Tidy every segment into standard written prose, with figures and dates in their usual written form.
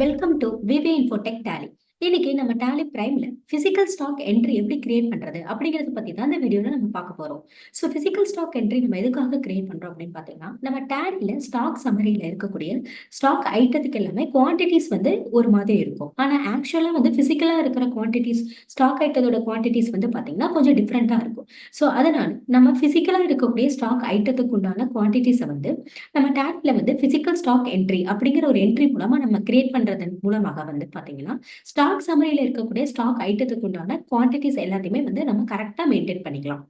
Welcome to VV Infotech Tally. இன்னைக்கு நம்ம Tally பிரைம்ல பிசிக்கல் ஸ்டாக் என்ட்ரி எப்படி கிரியேட் பண்றது அப்படிங்கறத பத்தி தான் இந்த வீடியோல நம்ம பார்க்க போறோம். ஸோ பிசிக்கல் ஸ்டாக் என்ட்ரி நம்ம எதுக்காக கிரியேட் பண்றோம் அப்படின்னு பாத்தீங்கன்னா, நம்ம டேலில ஸ்டாக் சம்மரியில இருக்கக்கூடிய ஸ்டாக் ஐட்டத்துக்கு எல்லாமே குவான்டிட்டிஸ் வந்து ஒரு மாதிரி இருக்கும். ஆனா ஆக்சுவலா வந்து பிசிக்கலா இருக்கிற குவான்டிட்டிஸ், ஸ்டாக் ஐட்டத்தோட குவான்டிட்டிஸ் வந்து பாத்தீங்கன்னா கொஞ்சம் டிஃப்ரெண்டா இருக்கும். ஸோ அதனால நம்ம பிசிக்கலா இருக்கக்கூடிய ஸ்டாக் ஐட்டத்துக்கு உண்டான குவான்டிட்டிஸை வந்து நம்ம டேக்ல வந்து பிசிக்கல் ஸ்டாக் என்ட்ரி அப்படிங்கிற ஒரு என்ட்ரி மூலமா நம்ம கிரியேட் பண்றதன் மூலமாக வந்து பாத்தீங்கன்னா, ஸ்டாக் சம்மரியில இருக்கக்கூடிய ஸ்டாக் ஐட்டத்துக்கு உண்டான குவான்டிட்டிஸ் எல்லாத்தையுமே வந்து நம்ம கரெக்டா மெயின்டைன் பண்ணிக்கலாம்.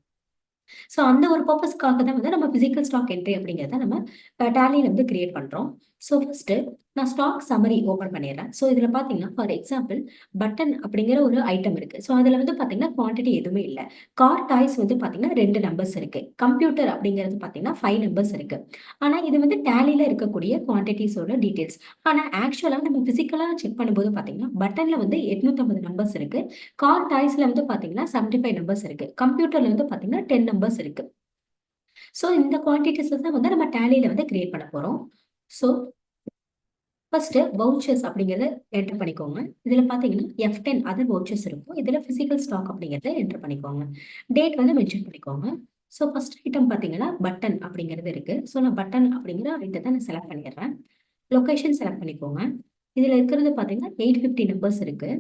ஸோ அந்த ஒரு பர்ப்பஸ்க்காக தான் வந்து நம்ம பிசிக்கல் ஸ்டாக் என்ட்ரி அப்படிங்கிறத நம்ம டேலியில வந்து கிரியேட் பண்றோம். ஸோ ஃபர்ஸ்ட் நான் ஸ்டாக் சம்மரி ஓப்பன் பண்ணிடுறேன். ஸோ இதுல பாத்தீங்கன்னா ஃபார் எக்ஸாம்பிள் பட்டன் அப்படிங்கிற ஒரு ஐட்டம் இருக்கு. ஸோ அதுல வந்து பாத்தீங்கன்னா குவான்டிட்டி எதுவுமே இல்லை. கார் டாய்ஸ் வந்து பாத்தீங்கன்னா 2 நம்பர்ஸ் இருக்கு. கம்ப்யூட்டர் அப்படிங்கிறது பாத்தீங்கன்னா 5 நம்பர்ஸ் இருக்கு. ஆனா இது வந்து டேலியில இருக்கக்கூடிய குவான்டிட்டிஸோட டீடைல்ஸ். ஆனா ஆக்சுவலா நம்ம பிசிக்கலா செக் பண்ணும்போது பாத்தீங்கன்னா பட்டன்ல வந்து 850 நம்பர்ஸ் இருக்கு. கார் டாய்ஸ்ல வந்து பாத்தீங்கன்னா 75 நம்பர்ஸ் இருக்கு. கம்ப்யூட்டர்ல வந்து பாத்தீங்கன்னா 10 நம்பர்ஸ் இருக்கு. ஸோ இந்த குவான்டிட்டிஸ் தான் வந்து நம்ம டேலியில வந்து கிரியேட் பண்ண போறோம். ஸோ ஃபர்ஸ்ட் வவுச்சர்ஸ் அப்படிங்கிறத என்டர் பண்ணிக்கோங்க. இதுல பாத்தீங்கன்னா F10 அதர் வவுச்சர்ஸ் இருக்கும். இதுல பிசிக்கல் ஸ்டாக் அப்படிங்கிறத என்டர் பண்ணிக்கோங்க. டேட் வந்து மென்ஷன் பண்ணிக்கோங்க. ஸோ ஃபர்ஸ்ட் ஐட்டம் பாத்தீங்கன்னா பட்டன் அப்படிங்கிறது இருக்கு. ஸோ நான் பட்டன் அப்படிங்கிற ஐட்டத்தை நான் செலக்ட் பண்ணிடுறேன். லொகேஷன் செலக்ட் பண்ணிக்கோங்க. இதுல இருக்கிறது பாத்தீங்கன்னா 850 நம்பர்ஸ் இருக்கு.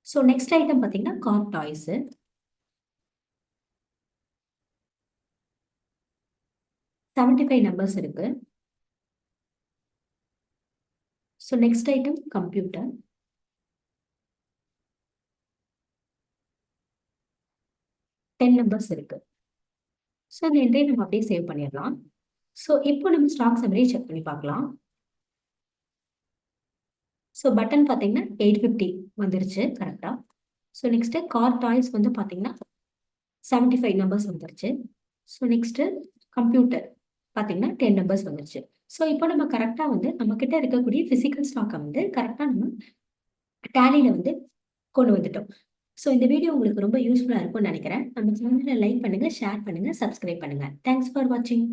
ஸோ நெக்ஸ்ட் ஐட்டம் பாத்தீங்கன்னா கார் டாய்ஸ் 75 நம்பர்ஸ் இருக்கு. So next item computer 10 numbers இருக்கு. ஸோ இந்த என்ட்ரியை நம்ம அப்படியே சேவ் பண்ணிடலாம். ஸோ இப்போ நம்ம ஸ்டாக் சம்மரி செக் பண்ணி பார்க்கலாம். ஸோ பட்டன் பார்த்தீங்கன்னா 850 வந்துருச்சு கரெக்டா. ஸோ நெக்ஸ்ட் கார் டாய்ஸ் வந்து பார்த்தீங்கன்னா 75 நம்பர்ஸ் வந்துருச்சு. ஸோ நெக்ஸ்ட் கம்ப்யூட்டர் பார்த்தீங்கன்னா 10 நம்பர்ஸ் வந்துருச்சு. ஸோ இப்போ நம்ம கரெக்டாக வந்து நம்ம கிட்ட இருக்கக்கூடிய பிசிக்கல் ஸ்டாக்கை வந்து கரெக்டாக நம்ம டேலியில வந்து கொண்டு வந்துட்டோம். ஸோ இந்த வீடியோ உங்களுக்கு ரொம்ப யூஸ்ஃபுல்லாக இருக்கும்னு நினைக்கிறேன். நம்ம சேனலை லைக் பண்ணுங்க, ஷேர் பண்ணுங்க, சப்ஸ்கிரைப் பண்ணுங்க. தேங்க்ஸ் ஃபார் வாட்சிங்.